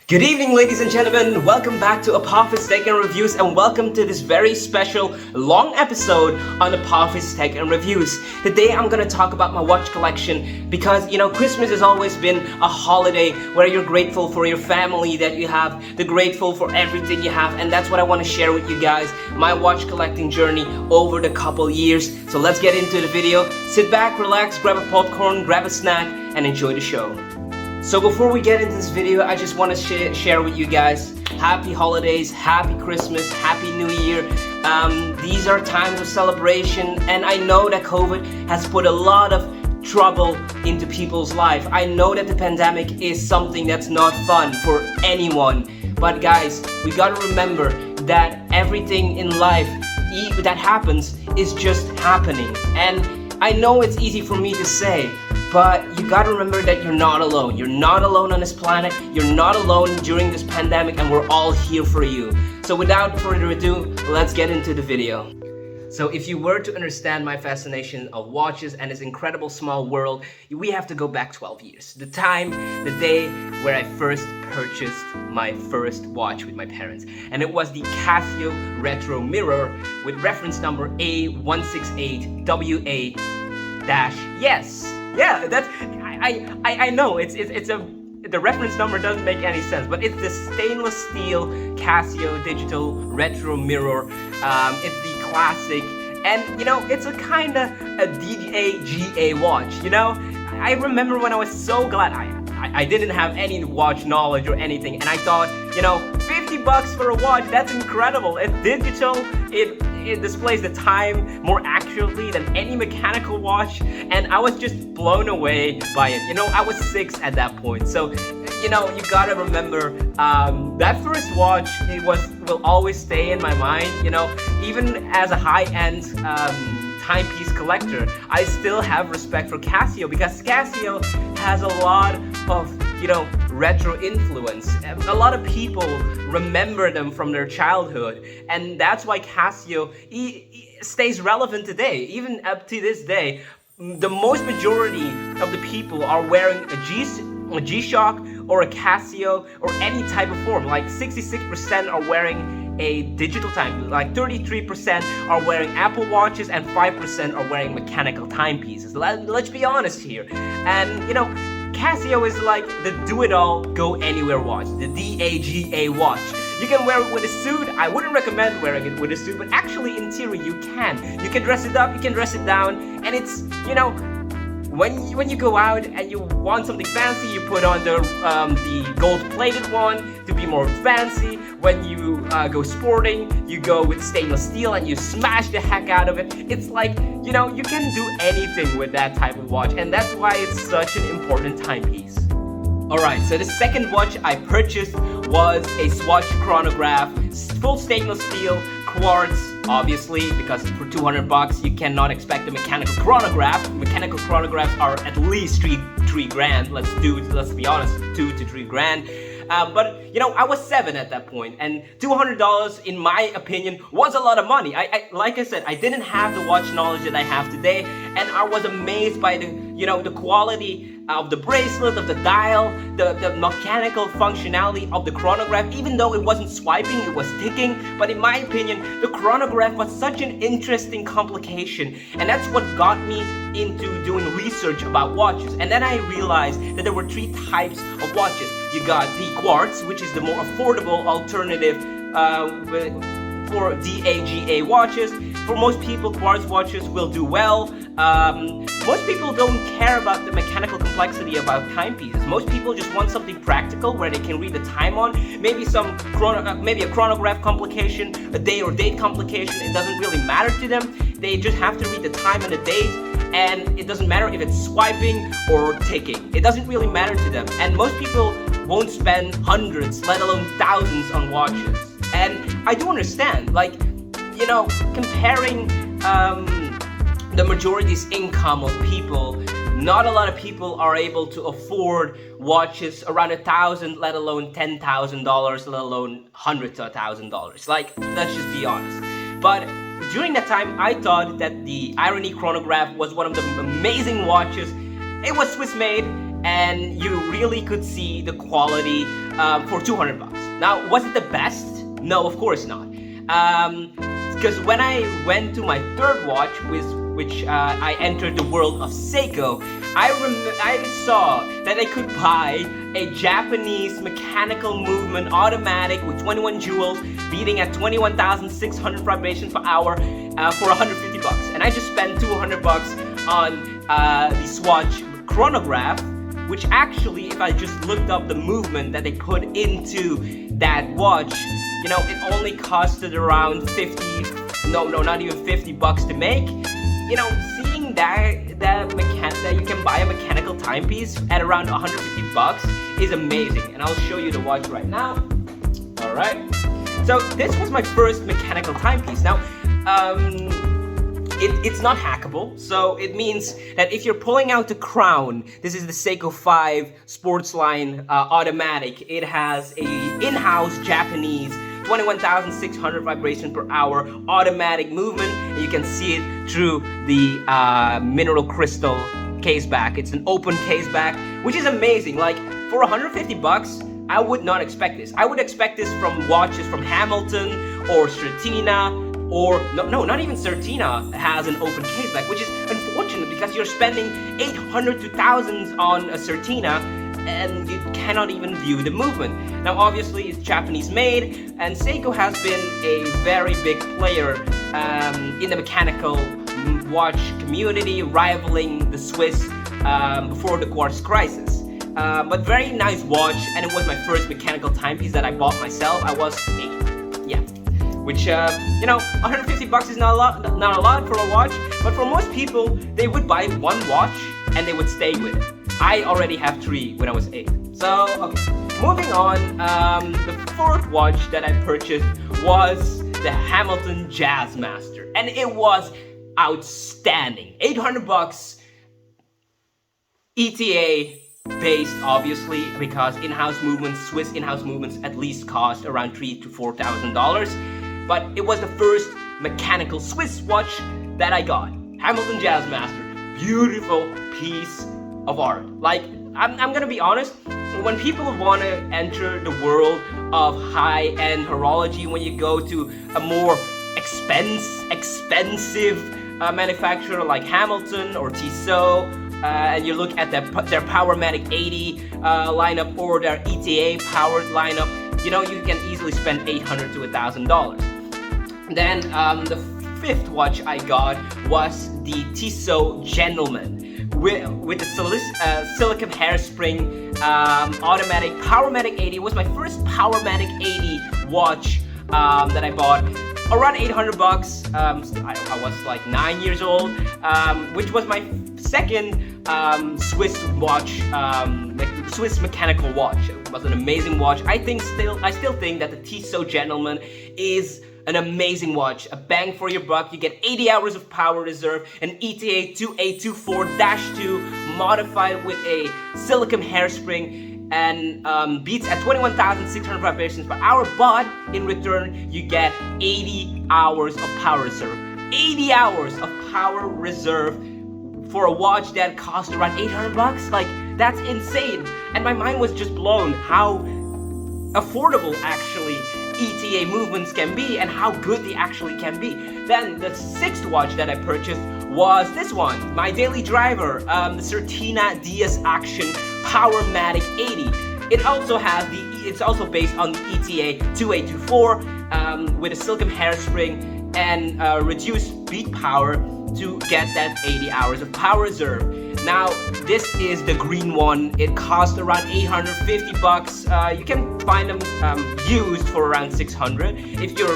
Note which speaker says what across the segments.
Speaker 1: Good evening, ladies and gentlemen. Welcome back to Apophis Tech and Reviews, and welcome to this very special long episode on Apophis Tech and Reviews. Today I'm gonna talk about my watch collection because Christmas has always been a holiday where you're grateful for your family that you have, the grateful for everything you have, and that's what I want to share with you guys, my watch collecting journey over the couple years. So let's get into the video. Sit back, relax, grab a popcorn, grab a snack, and enjoy the show. So before we get into this video, I just want to share with you guys happy holidays, happy Christmas, happy New Year. These are times of celebration, and I know that COVID has put a lot of trouble into people's life. I know that the pandemic is something that's not fun for anyone, but guys, we gotta remember that everything in life that happens is just happening. And I know it's easy for me to say, but you gotta remember that you're not alone. You're not alone on this planet. You're not alone during this pandemic, and we're all here for you. So without further ado, let's get into the video. So if you were to understand my fascination of watches and this incredible small world, we have to go back 12 years. The day where I first purchased my first watch with my parents. And it was the Casio Retro Mirror with reference number A168WA-yes. Yeah, that's I know the reference number doesn't make any sense, but it's the stainless steel Casio digital retro mirror. It's the classic, and it's a kind of a DAGA watch. I remember when I was so glad I didn't have any watch knowledge or anything, and I thought, $50 for a watch, that's incredible. It's digital, it displays the time more accurately than any mechanical watch, and I was just blown away by it. I was 6 at that point, so you gotta remember that first watch, will always stay in my mind. Even as a high-end timepiece collector, I still have respect for Casio because Casio has a lot of retro influence. A lot of people remember them from their childhood, and that's why Casio stays relevant today. Even up to this day, the most majority of the people are wearing a G-Shock or a Casio or any type of form. Like 66% are wearing a digital time, like 33% are wearing Apple watches, and 5% are wearing mechanical timepieces. Let's be honest here. And Casio is like the do-it-all, go-anywhere watch, the DAGA watch. You can wear it with a suit. I wouldn't recommend wearing it with a suit, but actually in theory you can. You can dress it up, you can dress it down, and it's, when you go out and you want something fancy, you put on the gold-plated one to be more fancy. When you go sporting, you go with stainless steel and you smash the heck out of it. It's like, you can do anything with that type of watch, and that's why it's such an important timepiece. Alright, so the second watch I purchased was a Swatch Chronograph, full stainless steel, quartz, obviously, because for $200 you cannot expect a mechanical chronograph. Mechanical chronographs are at least three grand. Let's be honest, 2 to 3 grand. But I was 7 at that point, and $200, in my opinion, was a lot of money. Like I said, I didn't have the watch knowledge that I have today, and I was amazed by the quality of the bracelet, of the dial, the mechanical functionality of the chronograph. Even though it wasn't swiping, it was ticking. But in my opinion, the chronograph was such an interesting complication, and that's what got me into doing research about watches. And then I realized that there were 3 types of watches. You got the quartz, which is the more affordable alternative for DAGA watches. For most people, quartz watches will do well. Most people don't care about the mechanical complexity about timepieces. Most people just want something practical where they can read the time on. Maybe maybe a chronograph complication, a day or date complication. It doesn't really matter to them. They just have to read the time and the date, and it doesn't matter if it's swiping or ticking. It doesn't really matter to them. And most people won't spend hundreds, let alone thousands, on watches. And I do understand, like, comparing the majority's income of people, not a lot of people are able to afford watches around $1,000, let alone $10,000, let alone hundreds of $1,000. Like, let's just be honest. But during that time, I thought that the Irony Chronograph was one of the amazing watches. It was Swiss made, and you really could see the quality for 200 bucks. Now, was it the best? No, of course not. Because when I went to my third watch, which I entered the world of Seiko, I saw that I could buy a Japanese mechanical movement automatic with 21 jewels beating at 21,600 vibrations per hour for 150 bucks. And I just spent 200 bucks on the Swatch Chronograph, which actually, if I just looked up the movement that they put into that watch, you know, it only costed around 50, no, not even 50 bucks to make. You know, seeing that you can buy a mechanical timepiece at around 150 bucks is amazing, and I'll show you the watch right now. All right. So this was my first mechanical timepiece. Now, it's not hackable, so it means that if you're pulling out the crown, this is the Seiko 5 sports line automatic. It has a in-house Japanese 21,600 vibrations per hour automatic movement, and you can see it through the mineral crystal case back. It's an open case back, which is amazing. Like, for 150 bucks, I would not expect this. I would expect this from watches from Hamilton or Certina, or no, not even Certina has an open case back, which is unfortunate because you're spending 800 to thousands on a Certina and you cannot even view the movement. Now, obviously, it's Japanese made, and Seiko has been a very big player in the mechanical watch community, rivaling the Swiss before the quartz crisis. But very nice watch, and it was my first mechanical timepiece that I bought myself. I was 8, yeah. Which, you know, 150 bucks is not a lot for a watch, but for most people, they would buy one watch and they would stay with it. I already have 3 when I was 8. So, okay, moving on, the fourth watch that I purchased was the Hamilton Jazzmaster, and it was outstanding. 800 bucks, ETA based, obviously, because in-house movements, Swiss in-house movements at least cost around $3,000 to $4,000. But it was the first mechanical Swiss watch that I got. Hamilton Jazzmaster, beautiful piece of art. Like, I'm gonna be honest, when people want to enter the world of high-end horology, when you go to a more expensive manufacturer like Hamilton or Tissot, and you look at their Powermatic 80 lineup or their ETA powered lineup, you know, you can easily spend $800 to $1,000. Then the fifth watch I got was the Tissot Gentleman with the silicon hairspring automatic Powermatic 80. It was my first Powermatic 80 watch that I bought. Around 800 bucks. I was like 9 years old, which was my second Swiss watch, Swiss mechanical watch. It was an amazing watch. I still think that the Tissot Gentleman is an amazing watch. A bang for your buck. You get 80 hours of power reserve, an ETA 2824-2 modified with a silicon hairspring, and beats at 21,600 vibrations per hour, but in return you get 80 hours of power reserve. 80 hours of power reserve for a watch that cost around 800 bucks? Like, that's insane. And my mind was just blown how affordable actually ETA movements can be and how good they actually can be. Then the sixth watch that I purchased was this one, my daily driver, the Certina DS Action Powermatic 80. It also has it's also based on the ETA 2824 with a silicon hairspring and reduced beat power to get that 80 hours of power reserve. Now, this is the green one. It costs around 850 bucks. You can find them used for around 600. If you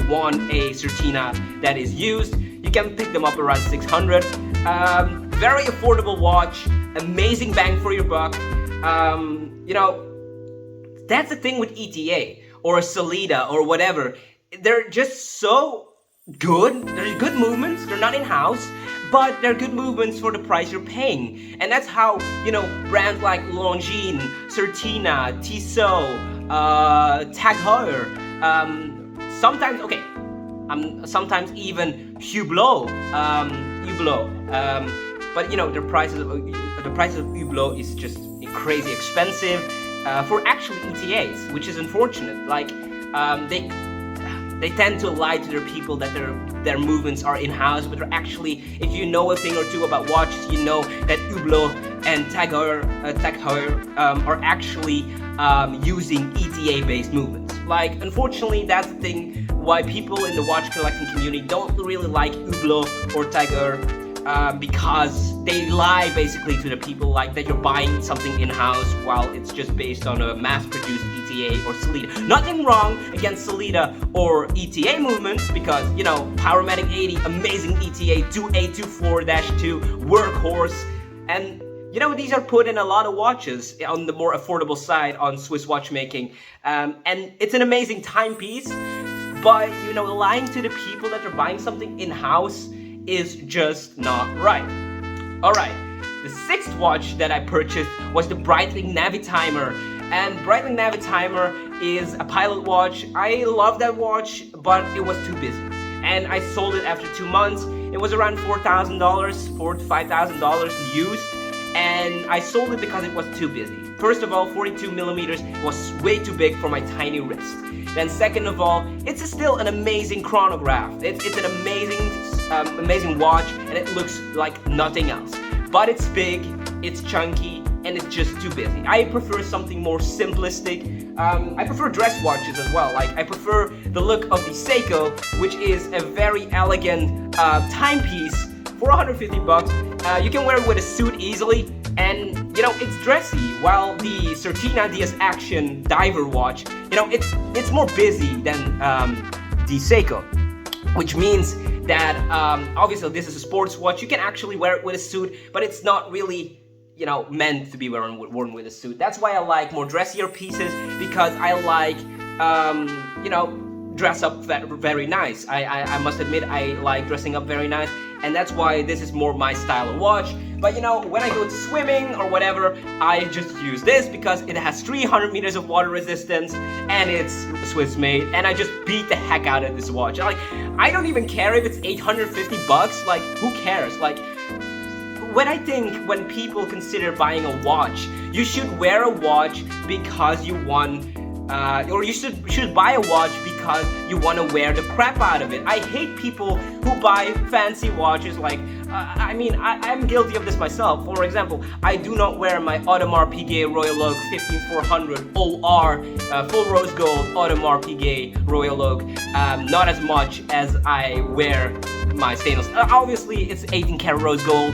Speaker 1: want a Certina that is used, you can pick them up around 600. Very affordable watch, amazing bang for your buck. That's the thing with ETA or a Solida or whatever. They're just so good. They're good movements. They're not in-house, but they're good movements for the price you're paying. And that's how, brands like Longines, Certina, Tissot, Tag Heuer, sometimes even Hublot, but their prices the price of Hublot is just crazy expensive for actually ETAs, which is unfortunate. Like they tend to lie to their people that their movements are in-house, but they're actually, if you know a thing or two about watches, you know that Hublot and Tag Heuer are actually using ETA-based movements. Like, unfortunately, that's the thing why people in the watch collecting community don't really like Hublot or Tag Heuer, because they lie basically to the people, like that you're buying something in-house while it's just based on a mass-produced ETA or Sellita. Nothing wrong against Sellita or ETA movements, because, you know, Powermatic 80, amazing ETA, 2824-2, workhorse, and you know, these are put in a lot of watches on the more affordable side on Swiss watchmaking, and it's an amazing timepiece, but, you know, lying to the people that they're buying something in-house is just not right. Alright, the sixth watch that I purchased was the Breitling Navi Timer, and Breitling Navi Timer is a pilot watch. I love that watch, but it was too busy, and I sold it after 2 months. It was around $4,000, $4,000 to $5,000 used. And I sold it because it was too busy. First of all, 42 millimeters was way too big for my tiny wrist. Then second of all, it's still an amazing chronograph. It's an amazing watch, and it looks like nothing else. But it's big, it's chunky, and it's just too busy. I prefer something more simplistic. I prefer dress watches as well. Like, I prefer the look of the Seiko, which is a very elegant timepiece for 150 bucks. You can wear it with a suit easily, and, you know, it's dressy, while the Certina DS Action diver watch, you know, it's more busy than the Seiko, which means that obviously this is a sports watch. You can actually wear it with a suit, but it's not really, you know, meant to be worn with a suit. That's why I like more dressier pieces, because I like, you know, dress up very nice. I must admit, I like dressing up very nice, and that's why this is more my style of watch. But, you know, when I go to swimming or whatever, I just use this because it has 300 meters of water resistance, and it's Swiss made, and I just beat the heck out of this watch. Like, I don't even care if it's 850 bucks, like, who cares? Like, when people consider buying a watch, you should wear a watch because you want, or you should buy a watch because you want to wear the crap out of it. I hate people who buy fancy watches. Like, I mean, I'm guilty of this myself. For example, I do not wear my Audemars Piguet Royal Oak 15400 OR full rose gold Audemars Piguet Royal Oak, not as much as I wear my stainless. Obviously, it's 18 karat rose gold,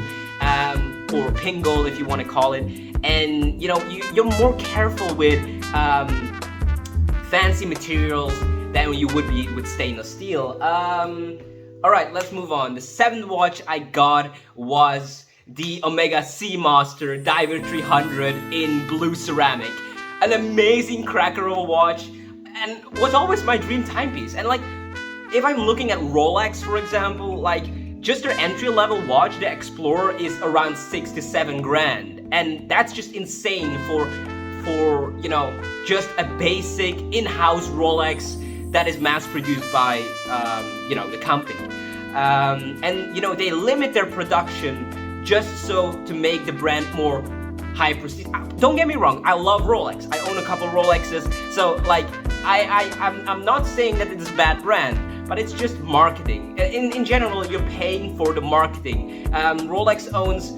Speaker 1: or pink gold if you want to call it, and, you know, you're more careful with fancy materials than you would be with stainless steel. Alright, let's move on. The seventh watch I got was the Omega Seamaster Diver 300 in blue ceramic. An amazing cracker of a watch, and was always my dream timepiece. And, like, if I'm looking at Rolex, for example, like, just their entry-level watch, the Explorer, is around 6 to 7 grand. And that's just insane for, you know, just a basic in-house Rolex that is mass-produced by, you know, the company. And, you know, they limit their production just so to make the brand more high prestige. Don't get me wrong, I love Rolex. I own a couple Rolexes, so, like, I'm not saying that it's a bad brand, but it's just marketing. In general, you're paying for the marketing. Rolex owns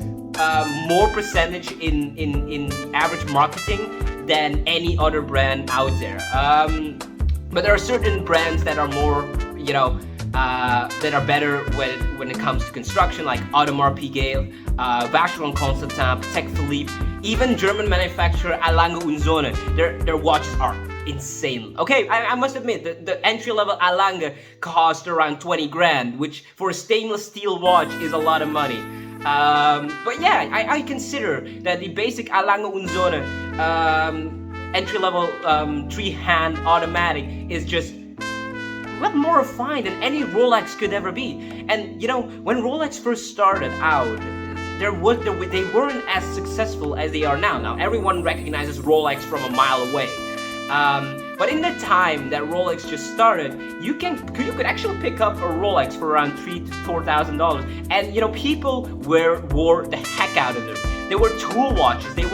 Speaker 1: more percentage in average marketing than any other brand out there. But there are certain brands that are more, you know, that are better when it comes to construction, like Audemars Piguet, Vacheron Constantin, Patek Philippe, even German manufacturer A. Lange & Söhne. Their watches are insane. Okay, I must admit, the entry-level A. Lange cost around 20 grand, which for a stainless steel watch is a lot of money. But yeah, I consider that the basic A. Lange & Söhne entry-level 3-hand automatic is just, well, more refined than any Rolex could ever be. And, you know, when Rolex first started out, they weren't as successful as they are now. Now, everyone recognizes Rolex from a mile away. But in the time that Rolex just started, you could actually pick up a Rolex for around $3,000 to $4,000, and, you know, people wore the heck out of them. They were tool watches. They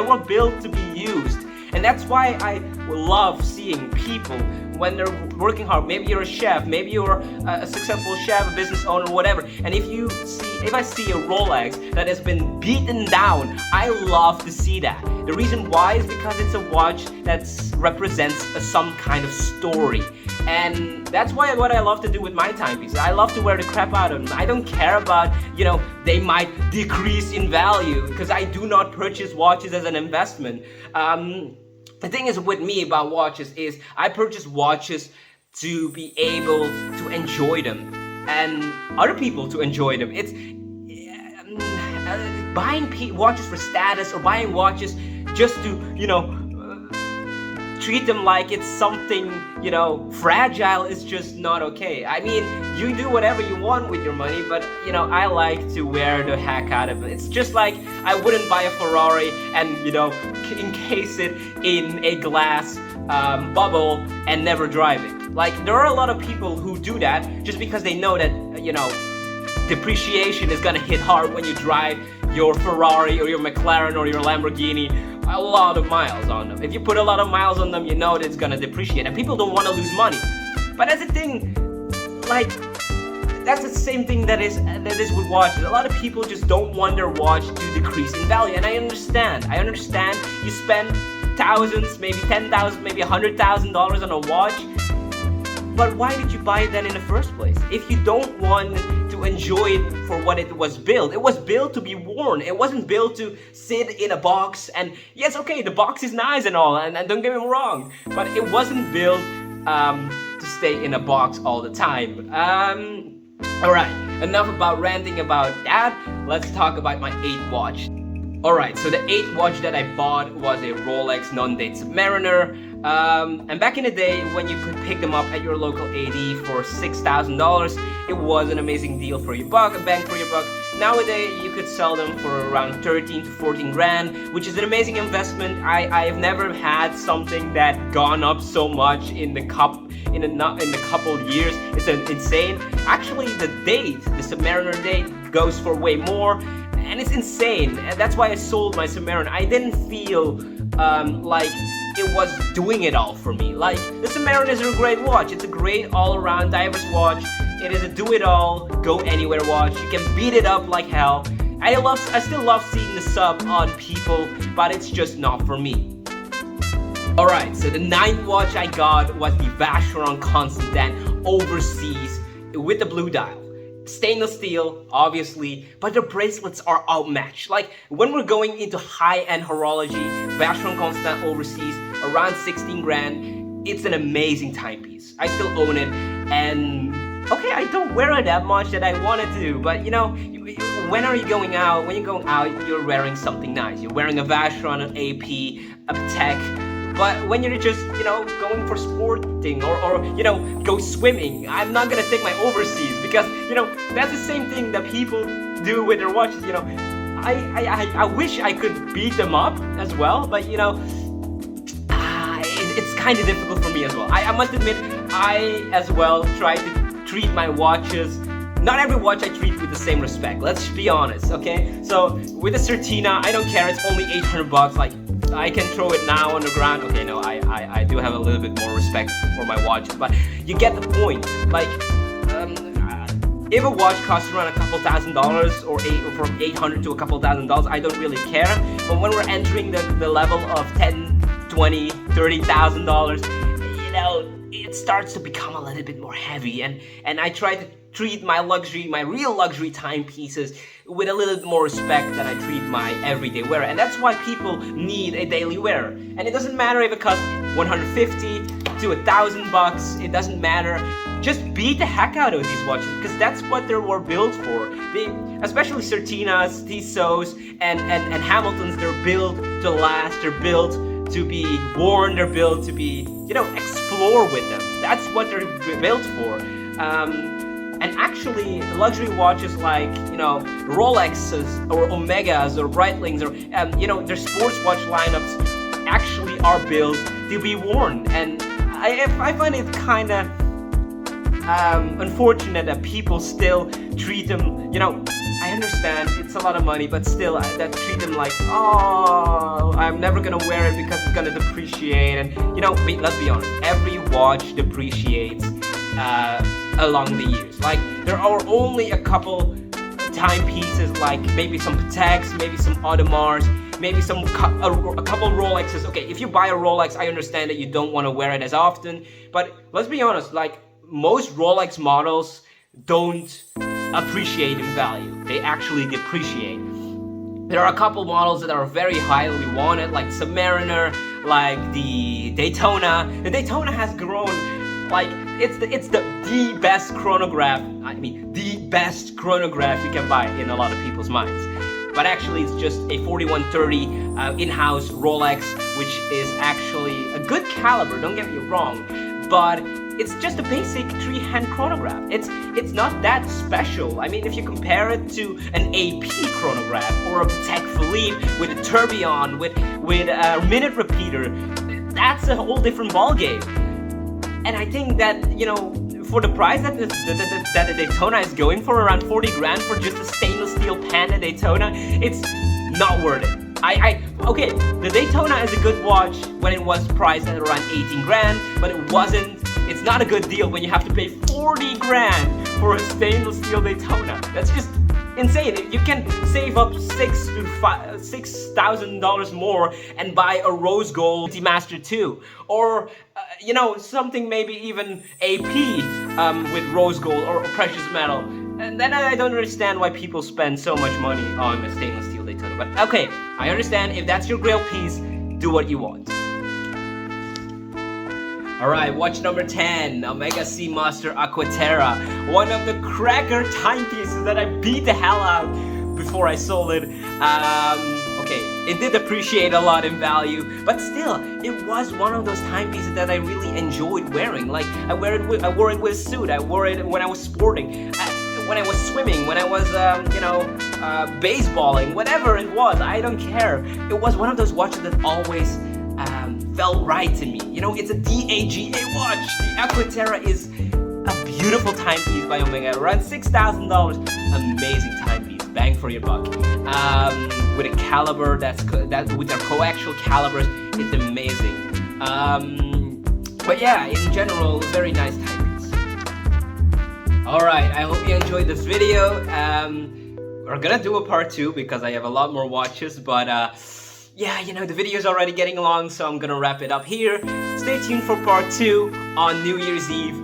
Speaker 1: were built to be used. And that's why I love seeing people when they're working hard. Maybe you're a chef, maybe you're a successful chef, a business owner, whatever. And if I see a Rolex that has been beaten down, I love to see that. The reason why is because it's a watch that represents some kind of story. And that's what I love to do with my timepieces. I love to wear the crap out of them. I don't care about, they might decrease in value, because I do not purchase watches as an investment. The thing is with me about watches is I purchase watches to be able to enjoy them and other people to enjoy them. It's buying watches for status or buying watches just to, treat them like it's something, fragile is just not okay. I mean, you do whatever you want with your money, but, I like to wear the heck out of it. It's just like I wouldn't buy a Ferrari and, encase it in a glass bubble and never drive it. Like, there are a lot of people who do that just because they know that, depreciation is gonna hit hard when you drive your Ferrari or your McLaren or your Lamborghini a lot of miles on them. If you put a lot of miles on them, you know that it's gonna depreciate, and people don't want to lose money. But that's the thing, like, that's the same thing that is with watches. A lot of people just don't want their watch to decrease in value, and I understand. You spend thousands, maybe $10,000, maybe $100,000 on a watch, but why did you buy it then in the first place? If you don't want to enjoy it for what it was built to be worn. It wasn't built to sit in a box. And yes, okay, the box is nice and all, and don't get me wrong, but it wasn't built to stay in a box all the time. Alright, enough about ranting about that. Let's talk about my 8th watch. Alright, so the 8th watch that I bought was a Rolex non-date Submariner. And back in the day, when you could pick them up at your local AD for $6,000, it was an amazing deal for your buck, a bang for your buck. Nowadays, you could sell them for around 13 to 14 grand, which is an amazing investment. I have never had something that gone up so much in the couple years. It's insane. Actually, the Submariner date goes for way more, and it's insane. And that's why I sold my Submariner. I didn't feel like it was doing it all for me. Like, the Submariner is a great watch. It's a great all-around diverse watch. It is a do-it-all, go-anywhere watch. You can beat it up like hell. I still love seeing the Sub on people, but it's just not for me. Alright, so the 9th watch I got was the Vacheron Constantin overseas with the blue dial. Stainless steel, obviously, but the bracelets are outmatched. Like, when we're going into high-end horology, Vacheron Constantin overseas, around 16 grand, it's an amazing timepiece. I still own it, and okay, I don't wear it that much that I wanted to, but when are you going out? When you're going out, you're wearing something nice. You're wearing a Vacheron, an AP, a Tech. But when you're just, going for sporting or go swimming, I'm not gonna take my overseas because, that's the same thing that people do with their watches, I wish I could beat them up as well, but, it's kind of difficult for me as well. I must admit, I as well try to treat my watches. Not every watch I treat with the same respect. Let's be honest, okay? So with the Certina, I don't care. It's only 800 bucks. Like, I can throw it now on the ground. Okay, no, I do have a little bit more respect for my watches, but you get the point. Like, if a watch costs around a couple $1,000 or from $800 to a couple $1,000, I don't really care. But when we're entering the level of $10, $20, $30,000, it starts to become a little bit more heavy, and I try to treat my real luxury timepieces with a little bit more respect than I treat my everyday wearer. And that's why people need a daily wearer. And it doesn't matter if it costs $150 to $1,000, it doesn't matter. Just beat the heck out of these watches, because that's what they were built for. Especially Certinas, Tissots, and Hamiltons, they're built to last, they're built to be worn, they're built to be, explore with them. That's what they're built for. And actually, luxury watches like, Rolexes or Omegas or Breitlings or, their sports watch lineups actually are built to be worn. And I find it kind of unfortunate that people still treat them, I understand it's a lot of money, but still, I treat them like, oh, I'm never gonna wear it because it's gonna depreciate. And you know, let's be honest, every watch depreciates along the years. Like, there are only a couple timepieces, like maybe some Pateks, maybe some Audemars, maybe a couple Rolexes. Okay, if you buy a Rolex, I understand that you don't want to wear it as often, but let's be honest, like, most Rolex models don't appreciate in value. They actually depreciate. There are a couple models that are very highly wanted, like Submariner, like the Daytona. The Daytona has grown, like, it's the best chronograph. I mean, the best chronograph you can buy in a lot of people's minds. But actually, it's just a 4130 in-house Rolex, which is actually a good caliber. Don't get me wrong, but it's just a basic 3-hand chronograph. It's not that special. I mean, if you compare it to an AP chronograph or a Patek Philippe with a tourbillon, with a minute repeater, that's a whole different ballgame. And I think that, you know, for the price that the Daytona is going for, around 40 grand for just a stainless steel Panda Daytona, it's not worth it. Okay, the Daytona is a good watch when it was priced at around 18 grand, but it's not a good deal when you have to pay 40 grand for a stainless steel Daytona. That's just insane. You can save up $6,000 more and buy a rose gold Master 2, or you know, something maybe even AP with rose gold or precious metal. And then I don't understand why people spend so much money on a stainless steel Daytona. But okay, I understand if that's your grail piece, do what you want. Alright, watch number 10, Omega Seamaster Aquaterra. One of the cracker timepieces that I beat the hell out before I sold it. Okay, it did appreciate a lot in value, but still, it was one of those timepieces that I really enjoyed wearing. Like, I wore it with a suit, I wore it when I was sporting, when I was swimming, when I was, baseballing, whatever it was, I don't care. It was one of those watches that always felt right to me. You know, it's a DAGA watch. The Aquaterra is a beautiful timepiece by Omega, around $6,000. Amazing timepiece, bang for your buck. With a caliber that's with their coaxial calibers, it's amazing. But yeah, in general, very nice timepiece. Alright, I hope you enjoyed this video. We're gonna do a part 2 because I have a lot more watches, but yeah, you know, the video is already getting long, so I'm gonna wrap it up here. Stay tuned for part 2 on New Year's Eve,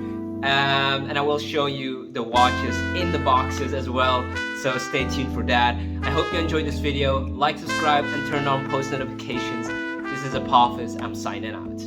Speaker 1: and I will show you the watches in the boxes as well, so stay tuned for that. I hope you enjoyed this video. Like, subscribe, and turn on post notifications. This is Apophis. I'm signing out.